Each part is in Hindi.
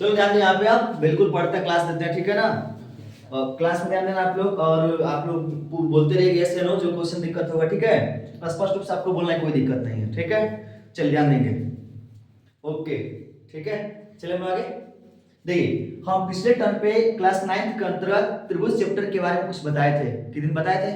चलो ध्यान दें, यहाँ पे आप बिल्कुल पढ़ते क्लास देते हैं, ठीक है ना। क्लास में ध्यान देना आप लोग, और आप लोग बोलते रहिए यस या नो, जो क्वेश्चन दिक्कत होगा, ठीक है। स्पष्ट रूप से आपको बोलने की कोई दिक्कत नहीं है, ठीक है। चलिए ध्यान देंगे, ओके, ठीक है। चलिए हम आगे देखिए, हम पिछले टर्म पे क्लास 9 के अंतर्गत त्रिभुज चैप्टर के बारे में कुछ बताए थे। किस दिन बताए थे?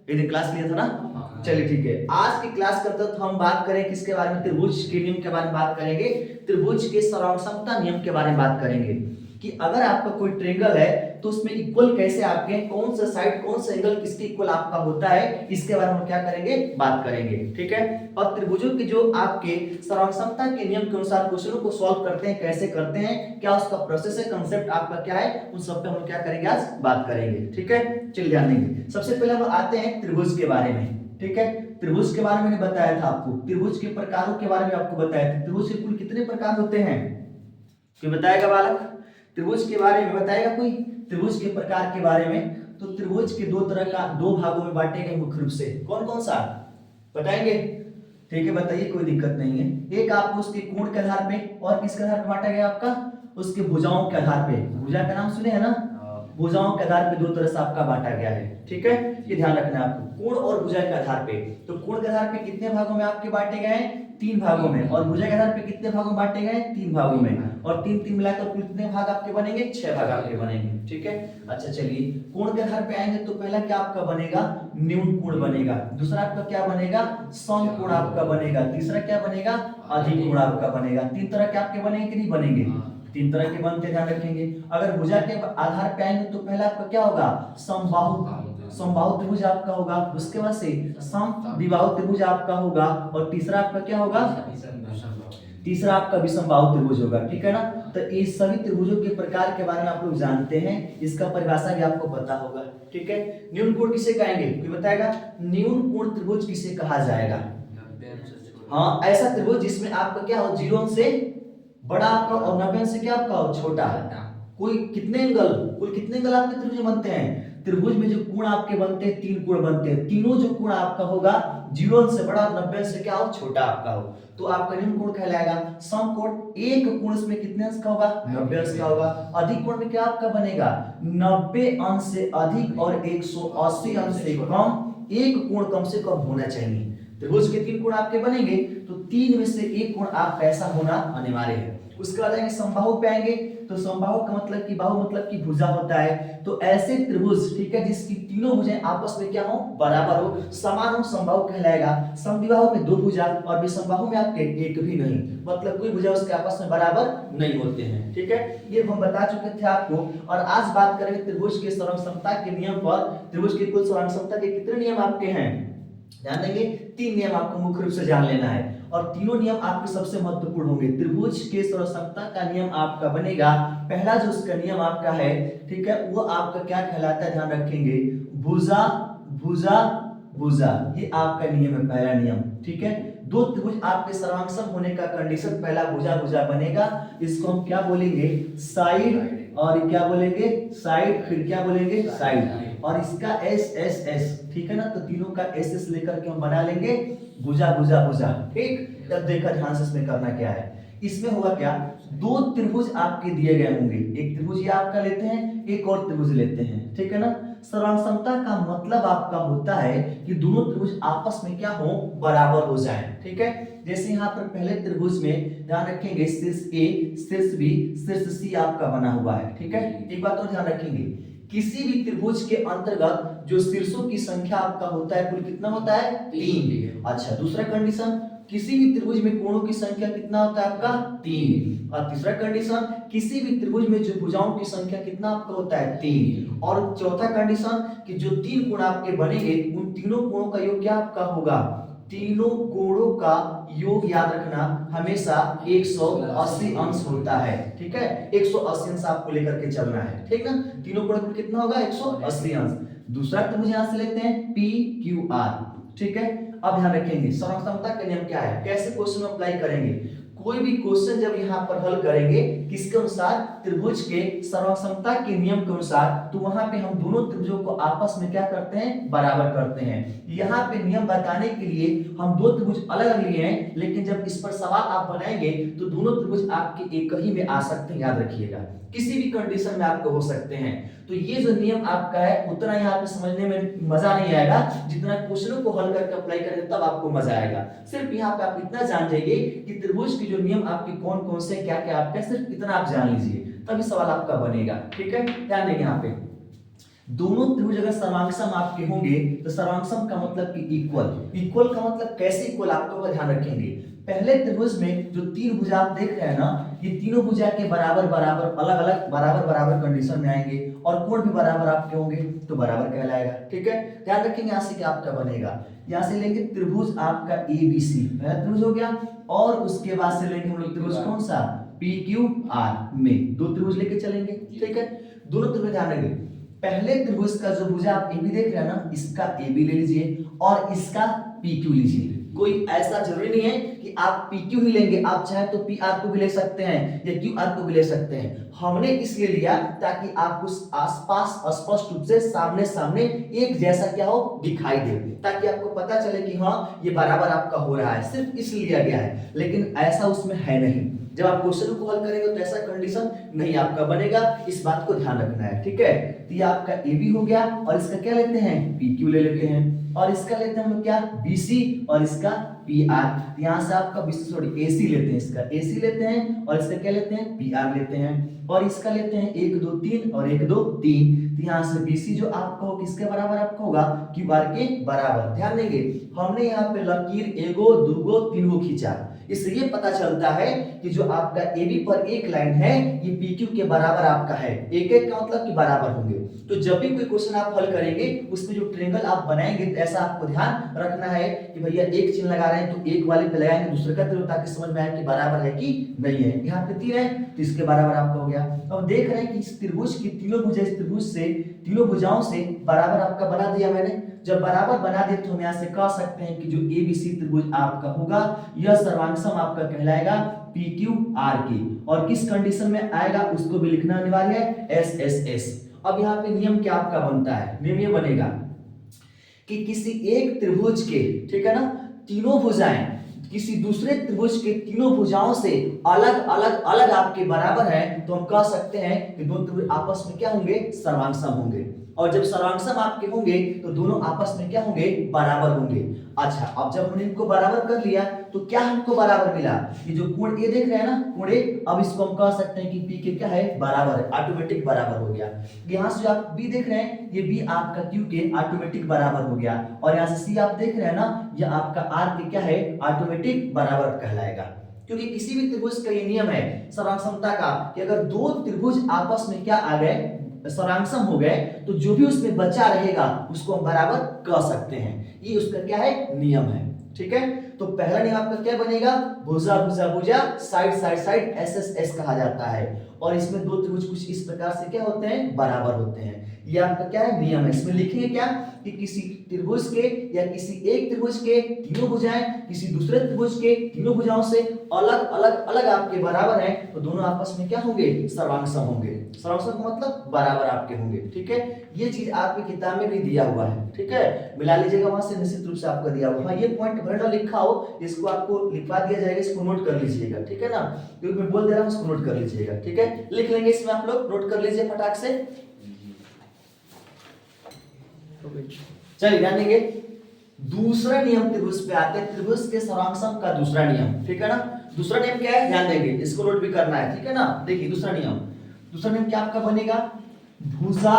एक दिन क्लास लिया था ना। चलिए ठीक है, आज की क्लास के अंतर्गत हम बात करें किसके बारे में? त्रिभुज के नियम के बारे में बात करेंगे, त्रिभुज के सर्वसमता नियम के बारे में बात करेंगे कि अगर आपका कोई ट्रायंगल है तो उसमें इक्वल कैसे आपके, कौन सा साइड, कौन सा एंगल किसके इक्वल आपका होता है, इसके बारे में हम क्या करेंगे, बात करेंगे, ठीक है। और त्रिभुजों के जो आपके सर्वसमता के नियम के अनुसार क्वेश्चनों को सॉल्व करते हैं, कैसे करते हैं, क्या उसका प्रोसेस है, कांसेप्ट आपका क्या है, उन सब पे हम क्या करेंगे, आज बात करेंगे, ठीक है। चलिए ध्यान देंगे, सबसे पहले हम आते हैं त्रिभुज के बारे में, ठीक है। त्रिभुज के बारे में मैंने बताया था आपको, त्रिभुज के प्रकारों के बारे में आपको बताया था। त्रिभुज के कुल कितने प्रकार होते हैं, कोई बताएगा बालक? त्रिभुज के बारे में बताएगा कोई? त्रिभुज के प्रकार के बारे में, तो त्रिभुज के दो तरह का, दो भागों में बांटे गए मुख्य रूप से। कौन कौन सा बताएंगे? ठीक है, बताइए, कोई दिक्कत नहीं है। एक आपको उसके कोण के आधार पे, और किसके आधार पे बांटा गया आपका? उसके भुजाओं के आधार पे। भुजा का नाम सुने हैं ना? भुजाओं के आधार पे दो तरह से आपका बांटा गया है, ठीक है। ये ध्यान रखना है आपको, कोण और भुजा के आधार पे। तो कोण के आधार पे कितने भागों में आपके बांटे गए हैं? 3 भागों में। और भुजा के आधार पे कितने भागों में बांटे गए? 3 भागों में। और 3 3 मिलाकर कुल कितने भाग आपके बनेंगे? 6 भाग आपके बनेंगे, ठीक है। अच्छा चलिए, कोण के आधार पे आएंगे तो पहला क्या आपका बनेगा? न्यून कोण बनेगा। दूसरा आपका क्या बनेगा? सम कोण आपका बनेगा। तीसरा क्या बनेगा? अधिक कोण आपका बनेगा। 3 तरह के आपके बनेंगे कि नहीं बनेंगे? 3 तरह के बनते, ध्यान रखेंगे। अगर भुजा के आधार पे आएंगे तो पहला आपका क्या होगा? समबाहु, समबाहु त्रिभुज आपका होगा। उसके बाद से समद्विबाहु त्रिभुज आपका होगा। और तीसरा आपका क्या होगा? तीसरा आपका विषमबाहु त्रिभुज होगा, ठीक है ना। तो इस सभी त्रिभुजों के प्रकार के बारे में आप लोग जानते हैं, इसका परिभाषा भी आपको पता होगा, ठीक है। न्यून कोण किसे कहेंगे, कोई बताएगा? न्यून कोण त्रिभुज किसे कहा जाएगा? हाँ, ऐसा त्रिभुज जिसमें आपका क्या हो, 0 से बड़ा आपका और 90 से क्या आपका हो, छोटा। कोई कितने एंगल, कुल कितने एंगल आपके त्रिभुज बनते हैं? त्रिभुज में जो कोण आपके बनते हैं, 3 कोण बनते हैं। तीनों जो कोण आपका होगा 0 से बड़ा, 90 से क्या हो, छोटा आपका हो, तो आपका न्यून कोण कहलाएगा। सम कोण, एक कोण इसमें कितने अंश का होगा? 90 अंश का होगा। अधिक कोण में क्या आपका बनेगा? 90 अंश से अधिक और 180 अंश से कम एक कोण कम से कम होना चाहिए। त्रिभुज के 3 कोण आपके बनेंगे, तो 3 में से एक कोण आपका ऐसा होना अनिवार्य है। उसके बाद आएंगे समबाहु पे आएंगे, तो समबाहु का मतलब कि बाहु मतलब कि भुजा होता है। तो ऐसे त्रिभुज, ठीक है, जिसकी तीनों भुजाएं आपस में क्या हो, बराबर हो, समान हो, समबाहु कहलाएगा। समद्विबाहु में 2 भुजा और विषमबाहु में आपके एक भी नहीं, मतलब कोई भुजा उसके आपस में बराबर नहीं होते हैं, ठीक है। ये हम बता चुके थे आपको। और आज बात करेंगे त्रिभुज के सर्वसमता के नियम पर। त्रिभुज के कुल सर्वसमता के कितने नियम आपके हैं, ध्यान देंगे। 3 नियम आपको मुख्य रूप से जान लेना है, और तीनों नियम आपके सबसे महत्वपूर्ण होंगे। त्रिभुज के सर्वसमता का नियम आपका बनेगा, पहला जो उसका नियम आपका है, ठीक है, वो आपका क्या कहलाता है, ध्यान रखेंगे, भुजा भुजा भुजा। ये आपका नियम है, पहला नियम, ठीक है। 2 त्रिभुज आपके सर्वांगसम होने का कंडीशन पहला भुजा भुजा बनेगा। इसको हम क्या बोलेंगे, साइड, और क्या बोलेंगे, साइड, फिर क्या बोलेंगे, साइड, और इसका एस एस एस, ठीक है ना। तो तीनों का एस एस लेकर के हम बना लेंगे भुजा भुजा भुजा, ठीक। अब देखा ध्यान से इसमें करना क्या है। इसमें होगा क्या, 2 त्रिभुज आपके दिए गए होंगे, एक त्रिभुज ये आपका लेते हैं, एक और त्रिभुज लेते हैं, ठीक है ना। सर्वसमता का मतलब आपका होता है कि दोनों त्रिभुज आपस में क्या हो, बराबर हो जाएं, ठीक है। जैसे यहाँ पर पहले त्रिभुज में ध्यान रखेंगे, शीर्ष ए, शीर्ष बी, शीर्ष सी आपका बना हुआ है, ठीक है। एक बात और ध्यान रखेंगे, किसी भी त्रिभुज के अंतर्गत जो शीर्षों की संख्या आपका होता है, कुल कितना होता है, 3। अच्छा, दूसरा कंडीशन, किसी भी त्रिभुज में कोणों की संख्या कितना होता है आपका, 3। और तीसरा कंडीशन, किसी भी त्रिभुज में जो भुजाओं की संख्या कितना आपका होता है, 3। और चौथा कंडीशन कि जो 3 कोण आपके बनेंगे, उन तीनों कोणों का योग क्या आपका होगा, तीनों कोणों का योग याद रखना हमेशा 180 अंश होता है, ठीक है। 180 अंश आपको लेकर के चलना है, ठीक ना। तीनों कोण कितना होगा, 180 अंश। दूसरा त्रिभुज यहां से लेते हैं पी क्यू आर, ठीक है। अब ध्यान रखेंगे सर्वसमता का नियम क्या है, कैसे क्वेश्चन अप्लाई करेंगे। कोई भी क्वेश्चन जब यहाँ पर हल करेंगे किसके अनुसार, त्रिभुज के सर्वसमता के नियम के अनुसार, तो वहां पे हम दोनों त्रिभुजों को आपस में क्या करते हैं, बराबर करते हैं। यहाँ पे नियम बताने के लिए हम दो त्रिभुज अलग अलग लिए हैं, लेकिन जब इस पर सवाल आप बनाएंगे तो दोनों त्रिभुज आपके एक ही में आ सकते हैं, याद रखिएगा, किसी भी कंडीशन में आपको हो सकते हैं। तो ये जो नियम आपका है उतना यहाँ पे समझने में मजा नहीं आएगा जितना क्वेश्चनों को हल करके अप्लाई करेंगे तब आपको मजा आएगा। सिर्फ यहाँ पे आप इतना जान जाइए कि त्रिभुज के जो नियम आपके कौन कौन से क्या क्या आपके, सिर्फ इतना आप जान लीजिए तभी सवाल आपका बनेगा। ठीक है, ध्यान देंगे यहाँ पे दोनों त्रिभुज अगर सर्वांगसम आपके होंगे तो सर्वांगसम का मतलब कि इक्वल। इक्वल का मतलब कैसे इक्वल आपको ध्यान रखेंगे। पहले त्रिभुज में जो तीन भुजा आप देख रहे हैं ना, ये तीनों भुजा के बराबर बराबर अलग अलग बराबर बराबर कंडीशन में आएंगे और कोण भी बराबर आपके होंगे तो बराबर कहलाएगा। ठीक है, ध्यान रखेंगे यहाँ से क्या आपका बनेगा। यहाँ से लेंगे त्रिभुज आपका ABC, पहला त्रिभुज हो गया, और उसके बाद से लेंगे हम लोग त्रिभुज कौन सा, PQR में दो त्रिभुज लेके चलेंगे। ठीक है, दोनों त्रिभुज ध्यान रखेंगे। पहले त्रिभुज का जो भुजा आप AB देख रहे हैं ना, इसका AB ले लीजिए और इसका PQ लीजिए। कोई ऐसा जरूरी नहीं है कि आप PQ ही लेंगे, आप चाहे तो PR को भी ले सकते हैं या QR को भी ले सकते हैं। हमने इसलिए लिया ताकि आपको आसपास स्पष्ट रूप से सामने सामने एक जैसा क्या हो, दिखाई दे, ताकि आपको पता चले कि हाँ ये बराबर आपका हो रहा है, सिर्फ इसलिए लिया गया है, लेकिन ऐसा उसमें है नहीं। जब आप क्वेश्चन को हल करेंगे तो ऐसा कंडीशन नहीं आपका बनेगा, इस बात को ध्यान रखना है। ठीक है, तो ये आपका AB हो गया और इसका क्या लेते हैं, PQ ले लेते हैं, और इसका लेते हैं हम लोग क्या, BC, और इसका PR। यहाँ से आपका AC लेते हैं, इसका AC लेते हैं और इसका क्या लेते हैं, PR लेते हैं, और इसका लेते हैं 1 2 3 और 1 2 3। तो यहाँ से BC जो आपका हो किसके बराबर आपका होगा, QR के बराबर। ध्यान देंगे हमने यहाँ पे लकीर एगो दूगो तीनगो खींचा, इससे ये पता चलता है कि जो आपका AB पर एक लाइन है ये PQ के बराबर आपका है। एक एक का मतलब कि बराबर होंगे। तो जब भी कोई क्वेश्चन आप हल करेंगे उसमें जो ट्रायंगल आप बनाएंगे तो ऐसा आपको ध्यान रखना है कि भैया एक चिन्ह लगा रहे हैं तो एक वाले पे लगाएंगे दूसरे का त्रिभुज, ताकि समझ में आए कि बराबर है कि नहीं है। यहाँ पे 3 है तो इसके बराबर आपका हो गया। अब देख रहे हैं कि इस त्रिभुज की तीनों भुजा इस त्रिभुज से तीनों भुजाओं से बराबर आपका बना दिया मैंने। जब बराबर बना दे तो हम यहाँ से कह सकते हैं कि जो ABC त्रिभुज आपका होगा यह सर्वांगसम आपका कहलाएगा PQR की, और किस कंडीशन में आएगा उसको भी लिखना अनिवार्य है, SSS। अब यहाँ पे नियम क्या आपका बनता है, नियम ये बनेगा कि किसी एक त्रिभुज के, ठीक है ना, तीनों भुजाएं किसी दूसरे त्रिभुज के तीनों भुजाओं से अलग अलग अलग आपके बराबर है तो हम कह सकते हैं कि दोनों त्रिभुज आपस में क्या होंगे, सर्वांगसम होंगे। और जब सर्वांगसम आपके होंगे तो दोनों आपस में क्या होंगे, बराबर होंगे। अच्छा, अब जब हमने इनको बराबर कर लिया तो क्या हमको बराबर मिला, ये जो कोण ए देख रहे हैं ना, कोण ए, अब इसको हम कह सकते हैं कि P के क्या है, बराबर है, ऑटोमेटिक बराबर हो गया। यहाँ से जो आप B देख रहे हैं ये B आपका Q के ऑटोमेटिक बराबर हो गया, और यहाँ से C आप देख रहे हैं ना, ये आपका R के क्या है, ऑटोमेटिक बराबर कहलाएगा। क्योंकि किसी भी त्रिभुज का ये नियम है सर्वांगसमता का कि अगर दो त्रिभुज आपस में क्या आ गए, सर्वांगसम हो गए, तो जो भी उसमें बचा रहेगा उसको हम बराबर कह सकते हैं। ये उसका क्या है, नियम है। ठीक है, तो पहला नियम आपका क्या बनेगा, भुजा भुजा भुजा साइड साइड साइड SSS कहा जाता है, और इसमें दो त्रिभुज कुछ इस प्रकार से क्या होते हैं, बराबर होते हैं। ये आपका क्या है, नियम है। इसमें लिखेंगे क्या कि किसी त्रिभुज के या किसी एक त्रिभुज के तीनों भुजाएं किसी दूसरे त्रिभुज के तीनों भुजाओं से अलग अलग अलग आपके बराबर हैं तो दोनों आपस में क्या होंगे, सर्वांगसम होंगे। सर्वांगसम का मतलब बराबर आपके होंगे। ठीक है, ये चीज आपकी किताब में भी दिया हुआ है। ठीक है, मिला लीजिएगा वहां से, निश्चित रूप से आपका दिया हुआ। हाँ, ये पॉइंट भरना लिखा हो इसको आपको लिखवा दिया जाएगा, इसको नोट कर लीजिएगा। ठीक है ना, क्योंकि मैं बोल दे रहा हूँ इसको नोट कर लीजिएगा। ठीक है, लिख लेंगे इसमें, आप लोग नोट कर लीजिए फटाक से। चलिए ध्यान देंगे, दूसरा नियम त्रिभुज पे आते हैं, त्रिभुज के सर्वांगसम का दूसरा नियम। ठीक है ना, दूसरा नियम क्या है, ध्यान देंगे, इसको नोट भी करना है। ठीक है ना, देखिए दूसरा नियम क्या आपका बनेगा, भुजा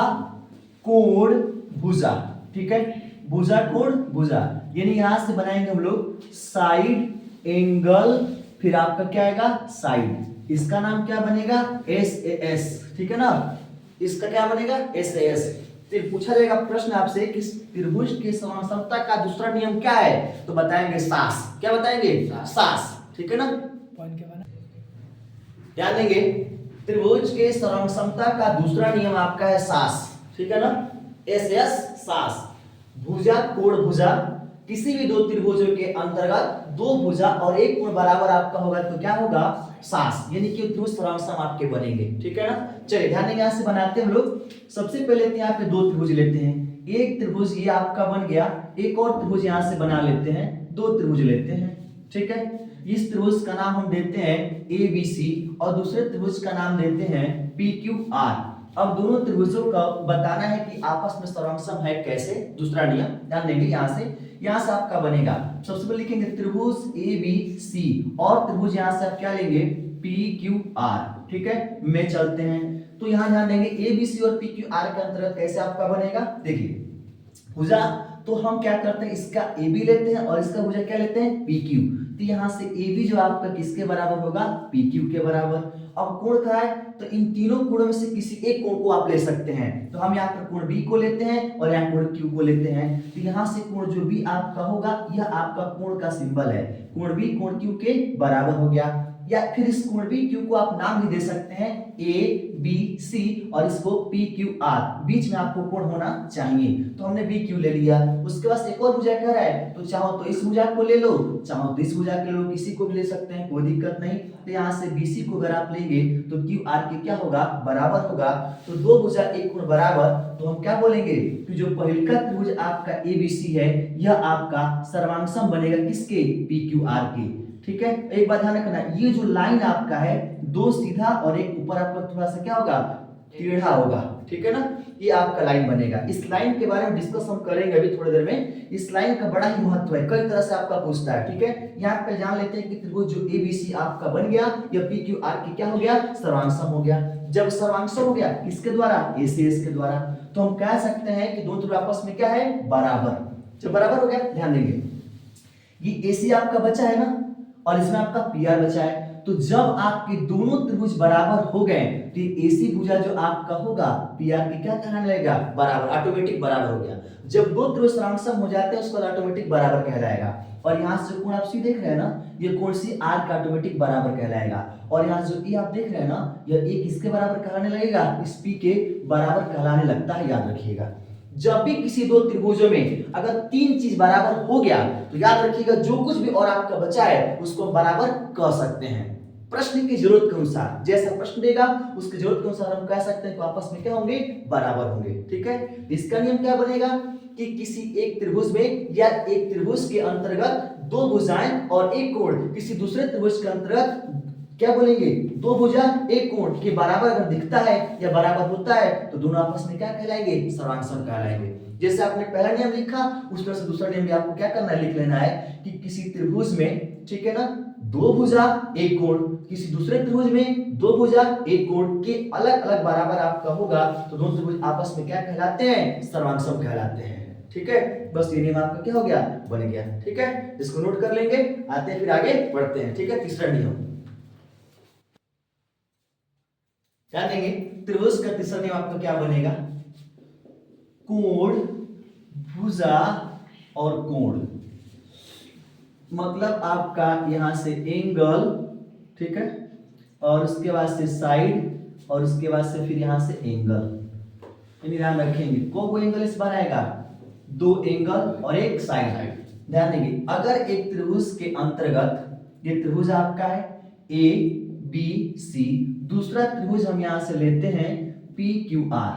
कोण भुजा। ठीक है, भुजा कोण भुजा, यानी यहां से बनाएंगे हम लोग साइड एंगल, फिर आपका क्या आएगा, साइड। इसका नाम क्या बनेगा, SAS। ठीक है ना, इसका क्या बनेगा, SAS। तो पूछा जाएगा प्रश्न आपसे कि त्रिभुज के सर्वांगसमता का दूसरा नियम क्या है, तो बताएंगे सास। क्या बताएंगे, सास। ठीक है ना, पॉइंट क्या बना, ध्यान देंगे, त्रिभुज के सर्वांगसमता का दूसरा नियम आपका है सास। ठीक है ना, SS सास। भुजा कोण भुजा, किसी भी दो त्रिभुजों के अंतर्गत दो भुजा और एक कोण बराबर आपका होगा तो क्या होगा, सास, यानी कि त्रिभुज सर्वांगसम आपके बनेंगे। ठीक है ना। चलिए ध्यान देंगे, यहां से बनाते हैं हम लोग। सबसे पहले यहाँ पे दो त्रिभुज लेते हैं, एक त्रिभुज ये आपका बन गया, एक और त्रिभुज यहां से बना लेते हैं, दो त्रिभुज लेते हैं। ठीक है, इस त्रिभुज का नाम हम देते हैं ए बी सी और दूसरे त्रिभुज का नाम देते हैं पी क्यू आर। अब दोनों त्रिभुजों का बताना है कि आपस में सर्वांगसम है कैसे। दूसरा नियम ध्यान देंगे, यहां से आपका बनेगा, सबसे पहले लिखेंगे त्रिभुज ए बी सी और त्रिभुज यहां से आप क्या लेंगे, पी क्यू आर। ठीक है, में चलते हैं तो यहां ध्यान देंगे ए बी सी और पी क्यू आर के अंतर्गत कैसे आपका बनेगा। देखिए भुजा तो हम क्या करते हैं, इसका ए बी लेते हैं और इसका भुजा क्या लेते हैं, पी क्यू। तो यहां से ए बी जो आपका किसके बराबर होगा, पी क्यू के बराबर। अब कोण का है तो इन तीनों कोणों में से किसी एक कोण को आप ले सकते हैं, तो हम यहाँ पर कोण बी को लेते हैं और यहाँ कोण क्यू को लेते हैं। तो यहाँ से कोण जो भी आपका होगा यह आपका कोण का सिंबल है, कोण बी कोण क्यू के बराबर हो गया। या फिर इस कोण बी क्यू को आप नाम भी दे सकते हैं ए बी सी और इसको पी क्यू आर, बीच में आपको कोण होना चाहिए। तो हमने बी क्यू ले लिया, उसके बाद एक और भुजा कह रहा है तो चाहो तो इस भुजा को ले लो, चाहो तो इस भुजा के लो, किसी को भी ले सकते हैं, कोई दिक्कत नहीं। तो यहाँ से बीसी को अगर आप लेंगे तो क्यू आर के क्या होगा, बराबर होगा। तो दो भुजा एक कोण बराबर, तो हम क्या बोलेंगे कि जो पहला त्रिभुज आपका एबीसी है यह आपका सर्वांगसम बनेगा किसके, पी क्यू आर के। ठीक है, एक बात ध्यान रखना, ये जो लाइन आपका है दो सीधा और एक ऊपर आपका थोड़ा सा क्या होगा, टेढ़ा होगा। ठीक है ना, ये आपका लाइन बनेगा। इस लाइन के बारे में डिस्कस हम करेंगे अभी थोड़ी देर में। इस लाइन का बड़ा ही महत्व है, कई तरह से आपका पूछता है। ठीक है, यहाँ पे जान लेते हैं कि त्रिभुज जो एबीसी आपका बन गया या पी क्यू आर की क्या हो गया, सर्वांगसम हो गया। जब सर्वांगसम हो गया किसके द्वारा, ए सी एस के द्वारा, तो हम कह सकते हैं कि दोनों त्रिभुज आपस में क्या है, बराबर। जब बराबर हो गया, ध्यान देंगे ये एसी आपका बचा है ना और इसमें आपका पीआर बचा है। तो जब आपके दोनों त्रिभुज बराबर हो गए तो एसी भुजा जो आपका होगा पीआर की क्या कहलाने लगेगा, बराबर, ऑटोमेटिक बराबर हो गया। जब दो त्रिभुज सर्वांगसम हो जाते हैं उसको ऑटोमेटिक बराबर कहलाएगा। और यहाँ से कोण आप सी देख रहे हैं ना, ये कोण सी आर का ऑटोमेटिक बराबर कहलाएगा। और यहाँ जो ई आप देख रहे हैं ना, यह ए किसके बराबर कहलाने लगेगा, इस पी के बराबर कहलाने लगता है, याद रखिएगा। जब भी किसी दो त्रिभुजों में अगर तीन चीज बराबर हो गया तो याद रखिएगा जो कुछ भी और आपका बचा है उसको बराबर कह सकते हैं, प्रश्न की जरूरत के अनुसार। जैसा प्रश्न देगा उसकी जरूरत के अनुसार हम कह सकते हैं कि आपस में क्या होंगे, बराबर होंगे। ठीक है, इसका नियम क्या बनेगा कि किसी एक त्रिभुज में या एक त्रिभुज के अंतर्गत दो भुजाएं और एक कोण किसी दूसरे त्रिभुज के अंतर्गत क्या बोलेंगे, दो भुजा एक कोण के बराबर अगर दिखता है या बराबर होता है तो दोनों आपस में क्या कहलाएंगे, सर्वांगसम कहलाएंगे। जैसे आपने पहला नियम लिखा उस तरह से दूसरा नियम भी आपको क्या करना है, लिख लेना है कि किसी त्रिभुज में, ठीक है ना, दो भुजा एक कोण, किसी दूसरे त्रिभुज में दो भुजा एक कोण के अलग अलग बराबर आपका होगा तो दोनों त्रिभुज आपस में क्या कहलाते हैं, सर्वांगसम कहलाते हैं। ठीक है, बस ये नियम आपका क्या हो गया, बन गया। ठीक है, इसको नोट कर लेंगे, आते हैं फिर आगे बढ़ते हैं। ठीक है, तीसरा नियम ध्यान देंगे, त्रिभुज का तीसरा नियम आपका क्या बनेगा, कोण भुजा और कोण, मतलब आपका यहां से एंगल, ठीक है, और उसके बाद से साइड और उसके बाद से फिर यहां से एंगल। ध्यान रखेंगे को एंगल इस बार आएगा, दो एंगल और एक साइड। ध्यान देंगे अगर एक त्रिभुज के अंतर्गत ये त्रिभुज आपका है ए बी सी, दूसरा त्रिभुज हम यहां से लेते हैं पी क्यू आर।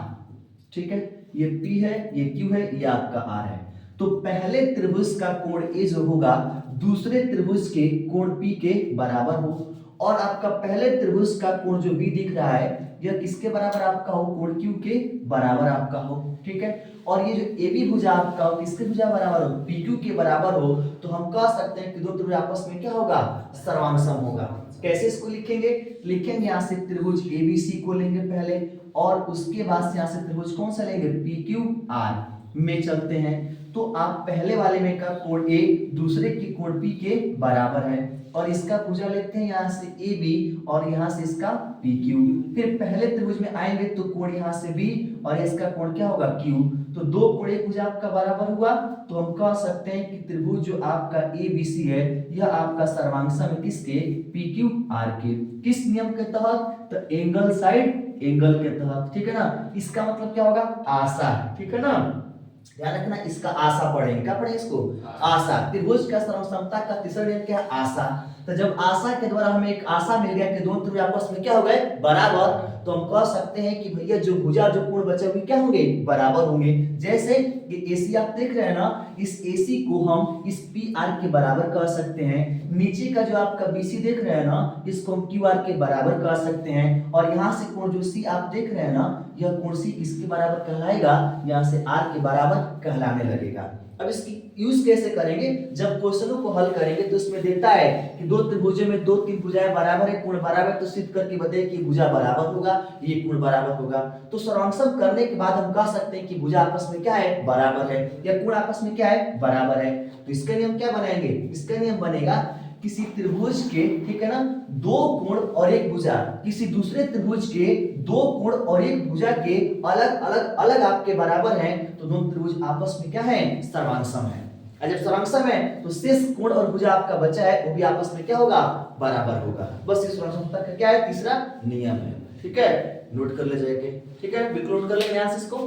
ठीक है, ये पी है ये क्यू है ये आपका आर है। तो पहले त्रिभुज का कोण ए जो होगा दूसरे त्रिभुज के कोण पी के बराबर हो, और आपका पहले त्रिभुज का कोण जो बी दिख रहा है यह किसके बराबर आपका हो, कोण क्यू के बराबर आपका हो। ठीक है, और ये जो ए बी भुजा आपका हो किसके भुजा बराबर हो, पी क्यू के बराबर हो, तो हम कह सकते हैं कि दो त्रिभुज आपस में क्या होगा, सर्वांगसम होगा। कैसे इसको लिखेंगे, लिखेंगे यहाँ से त्रिभुज एबीसी को लेंगे पहले और उसके बाद से यहाँ से त्रिभुज कौन सा लेंगे, पी क्यू आर में चलते हैं। तो आप पहले वाले में का कोण ए दूसरे की कोण पी के बराबर है और इसका भुजा लेते हैं यहाँ से ए बी और यहाँ से इसका पी क्यू। फिर पहले त्रिभुज में आएंगे तो कोण यहाँ से बी और इसका कोण क्या होगा, क्यू। तो दो कोण एक भुजा आपका बराबर हुआ, तो हम कह सकते हैं कि त्रिभुज जो आपका ए बी सी है यह आपका सर्वांगसम है किसके, पी क्यू आर के। किस नियम के तहत, तो एंगल साइड एंगल के तहत। ठीक है ना, इसका मतलब क्या होगा, आशा। ठीक है ना, ध्यान रखना, इसका आशा पढ़ेंगे। क्या पढ़ेंगे इसको? आशा। त्रिभुज का सर्वसमता का तीसरा नियम क्या है? आशा। तो जब आशा के द्वारा हमें एक आशा मिल गया कि दोनों त्रिभुज आपस में क्या हो गए? बराबर, तो हम कह सकते हैं कि भैया जो भुजा जो कोण बचे हुए क्या होंगे? बराबर होंगे। जैसे ये AC आप देख रहे हैं ना, इस AC को हम इस PR के बराबर कह सकते हैं। नीचे का जो आपका BC देख रहे हैं ना, इसको हम QR के बराबर कह सकते हैं। और यहाँ से कोण जो C आप देख रहे हैं ना, यह कोण C किसके बराबर कहलाएगा? यहाँ से R के बराबर कहलाने लगेगा। अब इसकी यूज कैसे करेंगे? जब क्वेश्चनों को हल करेंगे तो इसमें देता है कि दो त्रिभुजों में दो तीन भुजाएं बराबर है, कोण बराबर, तो सिद्ध करके बताइए कि भुजा बराबर होगा, ये कोण बराबर होगा। तो सर्वांशम करने के बाद हम कह सकते हैं कि भुजा आपस में क्या है? बराबर है, या कोण आपस में क्या है? बराबर है। तो इसका नियम क्या बनाएंगे? इसका नियम बनेगा किसी त्रिभुज के, ठीक है ना, दो कोण और एक भुजा किसी दूसरे त्रिभुज के दो कोण और एक भुजा के अलग आपके बराबर हैं, तो दोनों त्रिभुज आपस में क्या है? सर्वांशम है। और जब सर्वांशम है तो शेष कोण और भुजा आपका बचा है वो भी आपस में क्या होगा? बराबर होगा। बस इस सर्वांशमता का क्या है? तीसरा नियम है। ठीक है, नोट कर ले जाएंगे। ठीक है, बिल्कुल नोट कर लेंगे ध्यान से इसको।